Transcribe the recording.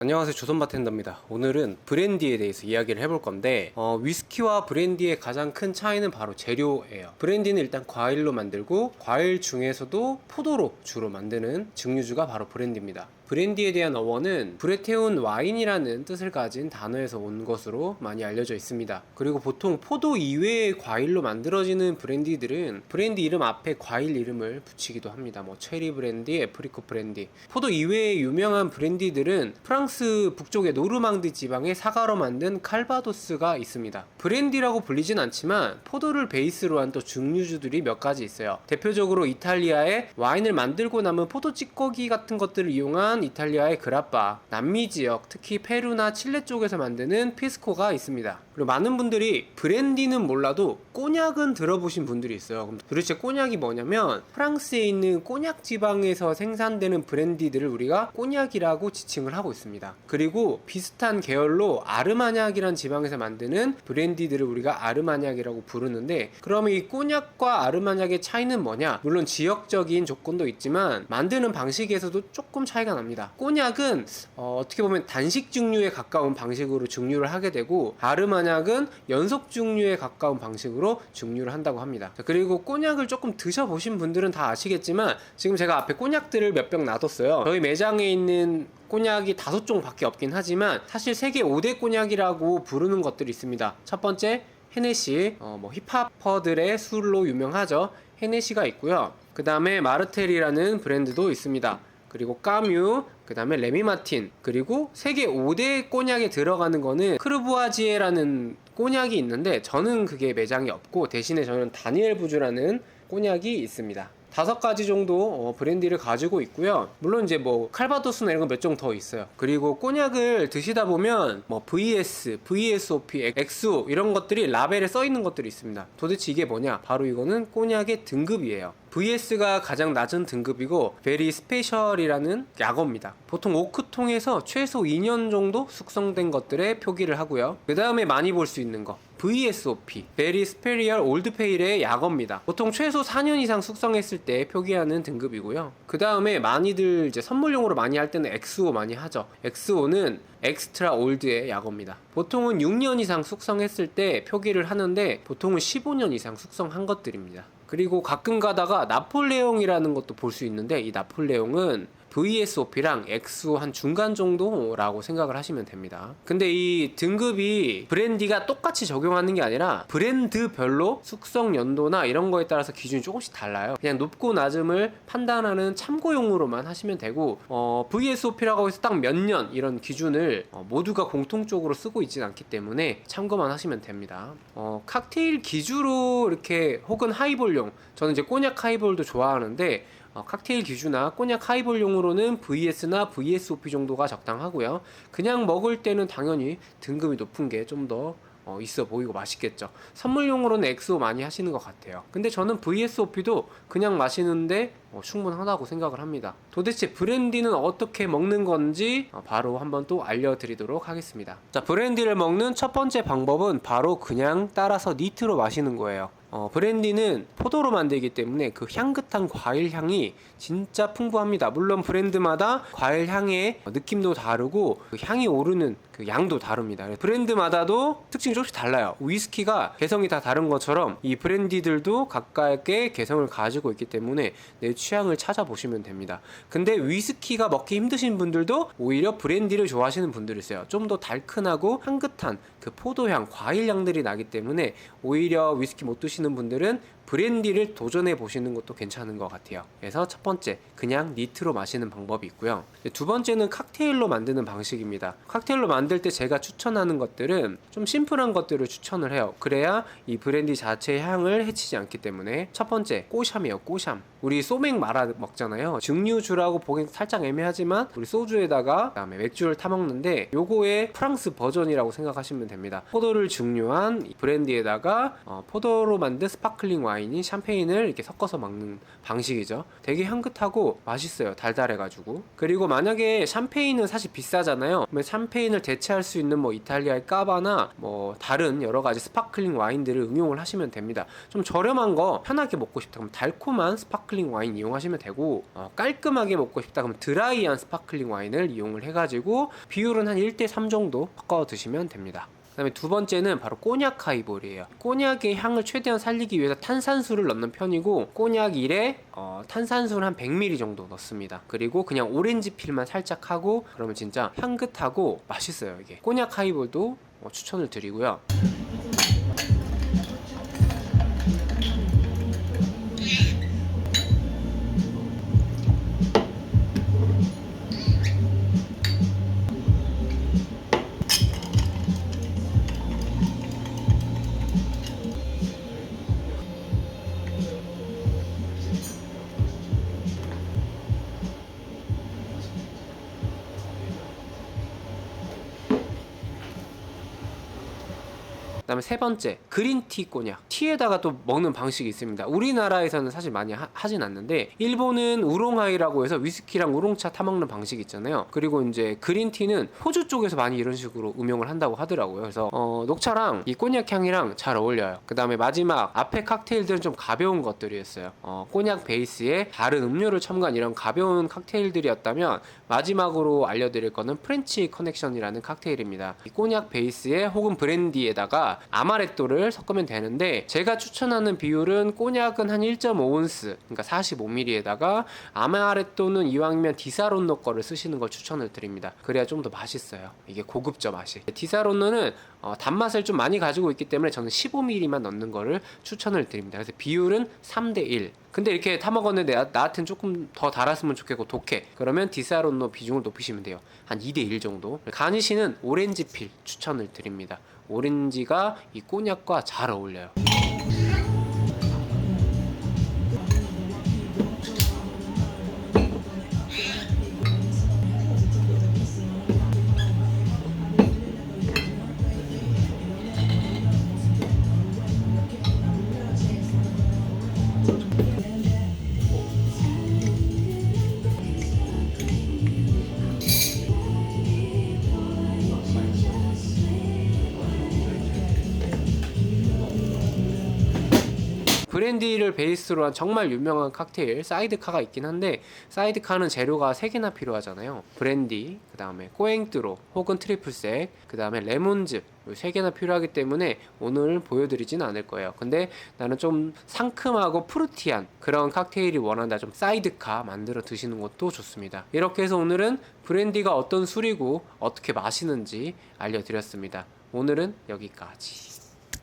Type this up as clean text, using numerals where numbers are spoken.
안녕하세요, 조선바텐더입니다. 오늘은 브랜디에 대해서 이야기를 해볼 건데 위스키와 브랜디의 가장 큰 차이는 바로 재료예요. 브랜디는 일단 과일로 만들고 과일 중에서도 포도로 주로 만드는 증류주가 바로 브랜디입니다. 브랜디에 대한 어원은 불에 태운 와인이라는 뜻을 가진 단어에서 온 것으로 많이 알려져 있습니다. 그리고 보통 포도 이외의 과일로 만들어지는 브랜디들은 브랜디 이름 앞에 과일 이름을 붙이기도 합니다. 뭐 체리 브랜디, 애프리코 브랜디. 포도 이외의 유명한 브랜디들은 프랑스 북쪽의 노르망디 지방의 사과로 만든 칼바도스가 있습니다. 브랜디라고 불리진 않지만 포도를 베이스로 한 또 증류주들이 몇 가지 있어요. 대표적으로 이탈리아의 와인을 만들고 남은 포도 찌꺼기 같은 것들을 이용한 이탈리아의 그라빠, 남미 지역, 특히 페루나 칠레 쪽에서 만드는 피스코가 있습니다. 그리고 많은 분들이 브랜디는 몰라도 꼬냑은 들어보신 분들이 있어요. 그럼 도대체 꼬냑이 뭐냐면 프랑스에 있는 꼬냑 지방에서 생산되는 브랜디들을 우리가 꼬냑이라고 지칭을 하고 있습니다. 그리고 비슷한 계열로 아르마냑이란 지방에서 만드는 브랜디들을 우리가 아르마냑이라고 부르는데, 그러면 이 꼬냑과 아르마냑의 차이는 뭐냐? 물론 지역적인 조건도 있지만 만드는 방식에서도 조금 차이가 납니다. 꼬냑은 어떻게 보면 단식 증류에 가까운 방식으로 증류를 하게 되고, 아르마냑은 연속 증류에 가까운 방식으로 증류를 한다고 합니다. 자, 그리고 꼬냑을 조금 드셔보신 분들은 다 아시겠지만 지금 제가 앞에 꼬냑들을 몇 병 놔뒀어요. 저희 매장에 있는 꼬냑이 5종 밖에 없긴 하지만 사실 세계 5대 꼬냑이라고 부르는 것들이 있습니다. 첫 번째 헤네시, 힙합퍼들의 술로 유명하죠. 헤네시가 있고요. 그 다음에 마르텔이라는 브랜드도 있습니다. 그리고 까뮤, 그 다음에 레미마틴, 그리고 세계 5대 꼬냑에 들어가는 거는 크르부아지에라는 꼬냑이 있는데 저는 그게 매장이 없고 대신에 저는 다니엘 부주라는 꼬냑이 있습니다. 5가지 정도 브랜디를 가지고 있고요. 물론 이제 칼바도스나 이런 거 몇 종 더 있어요. 그리고 꼬냑을 드시다 보면 VS, VSOP, XO 이런 것들이 라벨에 써 있는 것들이 있습니다. 도대체 이게 뭐냐? 바로 이거는 꼬냑의 등급이에요. VS가 가장 낮은 등급이고 베리 스페셜이라는 약어입니다. 보통 오크통에서 최소 2년 정도 숙성된 것들의 표기를 하고요. 그 다음에 많이 볼 수 있는 거 VSOP, 베리 스페리얼 올드페일의 약어입니다. 보통 최소 4년 이상 숙성했을 때 표기하는 등급이고요. 그 다음에 많이들 이제 선물용으로 많이 할 때는 XO 많이 하죠. XO는 엑스트라 올드의 약어입니다. 보통은 6년 이상 숙성했을 때 표기를 하는데 보통은 15년 이상 숙성한 것들입니다. 그리고 가끔 가다가 나폴레옹이라는 것도 볼 수 있는데 이 나폴레옹은 VSOP랑 XO 한 중간 정도라고 생각을 하시면 됩니다. 근데 이 등급이 브랜디가 똑같이 적용하는 게 아니라 브랜드별로 숙성 연도나 이런 거에 따라서 기준이 조금씩 달라요. 그냥 높고 낮음을 판단하는 참고용으로만 하시면 되고 VSOP라고 해서 딱 몇 년 이런 기준을 모두가 공통적으로 쓰고 있진 않기 때문에 참고만 하시면 됩니다. 칵테일 기주로 이렇게 혹은 하이볼용, 저는 이제 꼬냑 하이볼도 좋아하는데 칵테일 기주나 꼬냑 하이볼용으로는 VS나 VSOP 정도가 적당하고요. 그냥 먹을 때는 당연히 등급이 높은 게 좀 더 있어 보이고 맛있겠죠. 선물용으로는 XO 많이 하시는 것 같아요. 근데 저는 VSOP도 그냥 마시는데 충분하다고 생각을 합니다. 도대체 브랜디는 어떻게 먹는 건지 바로 한번 또 알려드리도록 하겠습니다. 자, 브랜디를 먹는 첫 번째 방법은 바로 그냥 따라서 니트로 마시는 거예요. 브랜디는 포도로 만들기 때문에 그 향긋한 과일 향이 진짜 풍부합니다. 물론 브랜드마다 과일 향의 느낌도 다르고 그 향이 오르는 그 양도 다릅니다. 브랜드마다도 특징이 조금씩 달라요. 위스키가 개성이 다 다른 것처럼 이 브랜디들도 각각의 개성을 가지고 있기 때문에 내 취향을 찾아보시면 됩니다. 근데 위스키가 먹기 힘드신 분들도 오히려 브랜디를 좋아하시는 분들이 있어요. 좀 더 달큰하고 향긋한 그 포도향, 과일향들이 나기 때문에 오히려 위스키 못 드시는 분들은 브랜디를 도전해 보시는 것도 괜찮은 것 같아요. 그래서 첫 번째, 그냥 니트로 마시는 방법이 있고요. 두 번째는 칵테일로 만드는 방식입니다. 칵테일로 만들 때 제가 추천하는 것들은 좀 심플한 것들을 추천을 해요. 그래야 이 브랜디 자체의 향을 해치지 않기 때문에. 첫 번째, 꼬샴이에요. 꼬샴. 우리 소맥 말아 먹잖아요. 증류주라고 보기엔 살짝 애매하지만 우리 소주에다가 그다음에 맥주를 타 먹는데 요거의 프랑스 버전이라고 생각하시면 됩니다. 포도를 증류한 브랜디에다가 포도로 만든 스파클링 와인 와인인 샴페인을 이렇게 섞어서 먹는 방식이죠. 되게 향긋하고 맛있어요. 달달해가지고. 그리고 만약에 샴페인은 사실 비싸잖아요. 그러면 샴페인을 대체할 수 있는 뭐 이탈리아의 까바나 뭐 다른 여러 가지 스파클링 와인들을 응용을 하시면 됩니다. 좀 저렴한 거 편하게 먹고 싶다 그러면 달콤한 스파클링 와인 이용하시면 되고, 깔끔하게 먹고 싶다 그러면 드라이한 스파클링 와인을 이용을 해가지고 비율은 한 1대3 정도 섞어 드시면 됩니다. 그 다음에 두 번째는 바로 꼬냑 하이볼이에요. 꼬냑의 향을 최대한 살리기 위해서 탄산수를 넣는 편이고, 꼬냑 1에 탄산수를 한 100ml 정도 넣습니다. 그리고 그냥 오렌지 필만 살짝 하고, 그러면 진짜 향긋하고 맛있어요. 이게 꼬냑 하이볼도 추천을 드리고요. 그다음에 세 번째, 그린티 꼬냑. 티에다가 또 먹는 방식이 있습니다. 우리나라에서는 사실 많이 하진 않는데, 일본은 우롱하이라고 해서 위스키랑 우롱차 타먹는 방식이 있잖아요. 그리고 이제 그린티는 호주 쪽에서 많이 이런 식으로 음용을 한다고 하더라고요. 그래서 녹차랑 이 꼬냑 향이랑 잘 어울려요. 그 다음에 마지막 앞에 칵테일들은 좀 가벼운 것들이었어요. 꼬냑 베이스에 다른 음료를 첨가한 이런 가벼운 칵테일들이었다면, 마지막으로 알려드릴 거는 프렌치 커넥션이라는 칵테일입니다. 이 꼬냑 베이스에 혹은 브랜디에다가 아마레토를 섞으면 되는데, 제가 추천하는 비율은 꼬냑은 한 1.5온스, 그러니까 45ml에다가 아마레토는 이왕이면 디사론노 거를 쓰시는 걸 추천을 드립니다. 그래야 좀 더 맛있어요. 이게 고급져 맛이. 디사론노는 단맛을 좀 많이 가지고 있기 때문에 저는 15ml만 넣는 거를 추천을 드립니다. 그래서 비율은 3대1. 근데 이렇게 타먹었는데 나한텐 조금 더 달았으면 좋겠고 독해. 그러면 디사론노 비중을 높이시면 돼요. 한 2대1 정도. 가니쉬는 오렌지 필 추천을 드립니다. 오렌지가 이 꼬냑과 잘 어울려요. 브랜디를 베이스로 한 정말 유명한 칵테일 사이드카가 있긴 한데, 사이드카는 재료가 3개나 필요하잖아요. 브랜디, 그 다음에 꼬앵뚜로 혹은 트리플색, 그 다음에 레몬즙, 3개나 필요하기 때문에 오늘 보여드리진 않을 거예요. 근데 나는 좀 상큼하고 프루티한 그런 칵테일이 원한다, 좀 사이드카 만들어 드시는 것도 좋습니다. 이렇게 해서 오늘은 브랜디가 어떤 술이고 어떻게 마시는지 알려드렸습니다. 오늘은 여기까지.